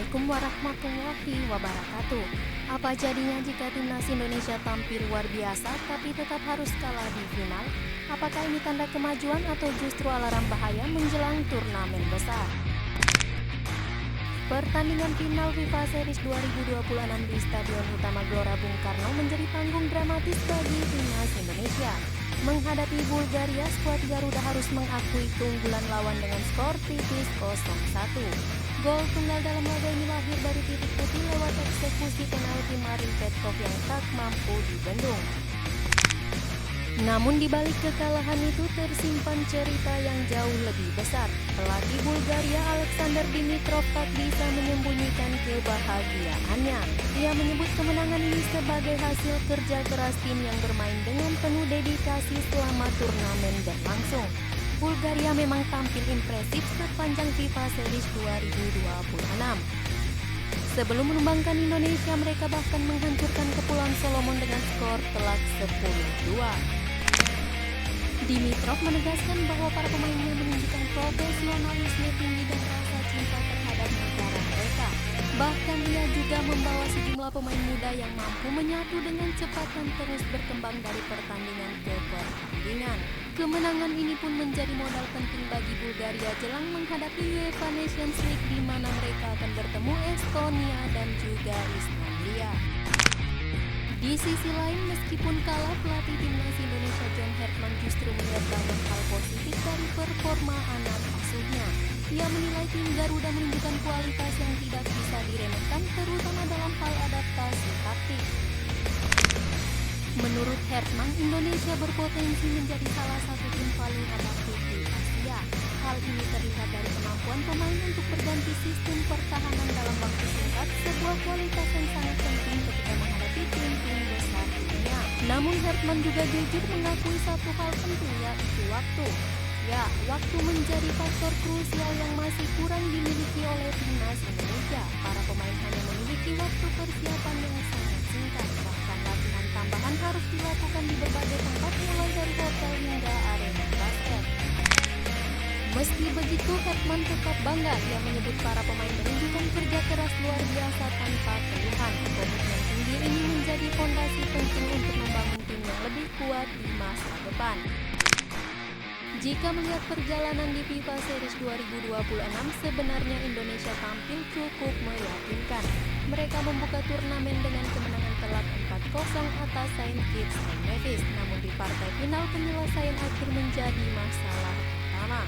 Assalamualaikum warahmatullahi wabarakatuh. Apa jadinya jika timnas Indonesia tampil luar biasa tapi tetap harus kalah di final? Apakah ini tanda kemajuan atau justru alarm bahaya menjelang turnamen besar? Pertandingan final FIFA Series 2026 di Stadion Utama Gelora Bung Karno menjadi panggung dramatis bagi timnas Indonesia. Menghadapi Bulgaria, skuad Garuda harus mengakui keunggulan lawan dengan skor tipis 0-1. Gol tunggal dalam laga ini lahir dari titik putih lewat eksekusi penalti Marin Petkov yang tak mampu dibendung. Namun di balik kekalahan itu tersimpan cerita yang jauh lebih besar. Pelatih Bulgaria Alexander Dimitrov tak bisa menyembunyikan kebahagiaannya. Ia menyebut kemenangan ini sebagai hasil kerja keras tim yang bermain dengan penuh dedikasi selama turnamen berlangsung. Bulgaria memang tampil impresif sepanjang FIFA Series 2026. Sebelum menumbangkan Indonesia, mereka bahkan menghancurkan Kepulauan Solomon dengan skor telak 10-2. Dimitrov menegaskan bahwa para pemainnya menunjukkan profesionalisme tinggi dan rasa cinta terhadap negara mereka. Bahkan ia juga membawa sejumlah pemain muda yang mampu menyatu dengan cepat dan terus berkembang dari pertandingan ke pertandingan. Kemenangan ini pun menjadi modal penting bagi Bulgaria jelang menghadapi UEFA Nations League di mana mereka akan bertemu Estonia dan juga Islandia. Di sisi lain, meskipun kalah, pelatih timnas Indonesia John Hertman justru melihat banyak hal positif dari performa anak asuhnya. Ia menilai tim Garuda menunjukkan kualitas yang tidak bisa diremehkan, terutama dalam hal adaptasi taktik. Menurut Hertman, Indonesia berpotensi menjadi salah satu tim paling adaptif di Asia. Hal ini terlihat dari kemampuan pemain untuk berganti sistem pertahanan dalam waktu singkat, sebuah kualitas yang sangat penting ketika menghadapi tim-tim besar dunia. Namun Hertman juga jujur mengakui satu hal penting, yaitu waktu. Ya, waktu menjadi faktor krusial yang masih kurang dimiliki oleh timnas Indonesia. Para pemain hanya memiliki waktu persiapan yang sangat singkat, bahkan latihan tambahan harus dilakukan di berbagai tempat mulai dari hotel hingga arena basket. Meski begitu, Hertman tetap bangga. Ia menyebut para pemain menunjukkan kerja keras luar biasa tanpa keluhan. Komitmen tinggi ini menjadi fondasi penting untuk membangun tim yang lebih kuat di masa depan. Jika melihat perjalanan di FIFA Series 2026, sebenarnya Indonesia tampil cukup meyakinkan. Mereka membuka turnamen dengan kemenangan telak 4-0 atas Saint Kitts and Nevis. Namun di partai final penyelesaian akhir menjadi masalah utama.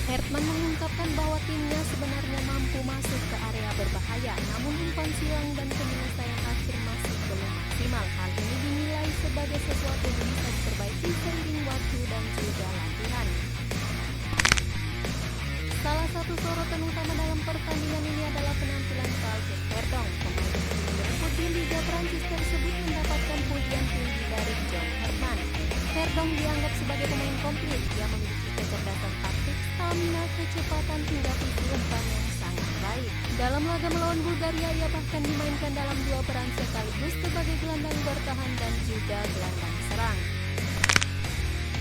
Hertman mengungkapkan bahwa timnya sebenarnya mampu masuk ke area berbahaya, namun umpan silang dan penyelesaian akhir masih belum maksimal. Hal ini dinilai sebagai sesuatu yang bisa diperbaiki seiring waktu dan juga latihan. Salah satu sorotan utama dalam pertandingan ini adalah penampilan Valker Verdonk. Pemain yang berikut di Liga Prancis tersebut mendapatkan pujian tinggi dari John Hertman. Verdonk dianggap sebagai pemain komplit. Dia memiliki kecerdasan taktik, stamina, kecepatan hingga visi umpan yang sangat baik. Dalam laga melawan Bulgaria, ia bahkan dimainkan dalam dua peran sekaligus sebagai gelandang bertahan dan juga gelandang serang.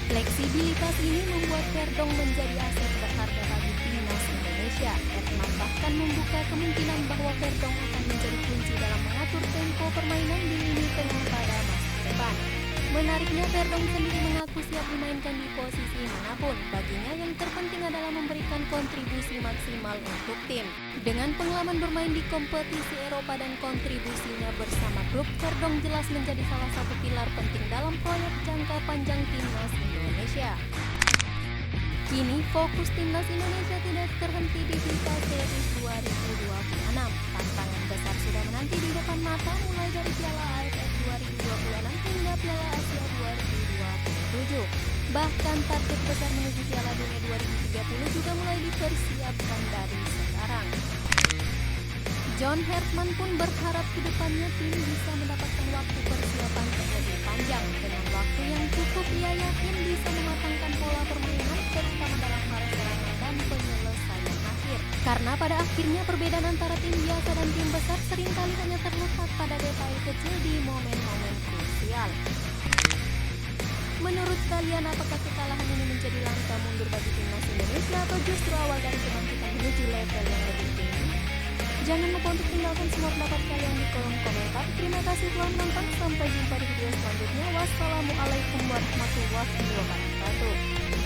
Fleksibilitas ini membuat Verdonk menjadi aset berharga bagi timnas Indonesia. Hertman bahkan membuka kemungkinan bahwa Verdonk akan menjadi kunci dalam mengatur tempo permainan di lini tengah pada masa depan. Menariknya, Verdonk sendiri mengaku siap dimainkan di posisi manapun. Baginya yang terpenting adalah memberikan kontribusi maksimal untuk tim. Dengan pengalaman bermain di kompetisi Eropa dan kontribusinya bersama klub, Verdonk jelas menjadi salah satu pilar penting dalam proyek jangka panjang timnas Indonesia. Kini fokus timnas Indonesia tidak terhenti di FIFA Series 2026. Tantangan besar sudah menanti di depan mata, mulai dari Piala AFF 2026 hingga Piala Asia 2027. Bahkan target besar menuju Piala Dunia 2030 juga mulai dipersiapkan dari sekarang. John Hertman pun berharap ke depannya tim bisa mendapatkan waktu persiapan yang lebih panjang. Dengan waktu yang cukup, ia yakin bisa mematangkan pola permainan, terutama dalam hal serangan dan penyelesaian akhir. Karena pada akhirnya perbedaan antara tim biasa dan tim besar seringkali hanya terletak pada detail kecil di momen-momen krusial. Menurut kalian, apakah kekalahan ini menjadi langkah mundur bagi timnas Indonesia atau justru awal dari kebangkitan menuju level yang lebih tinggi? Jangan lupa untuk tinggalkan semua pendapat kalian di kolom komentar. Terima kasih telah menonton. Sampai jumpa di video selanjutnya. Wassalamualaikum warahmatullahi wabarakatuh.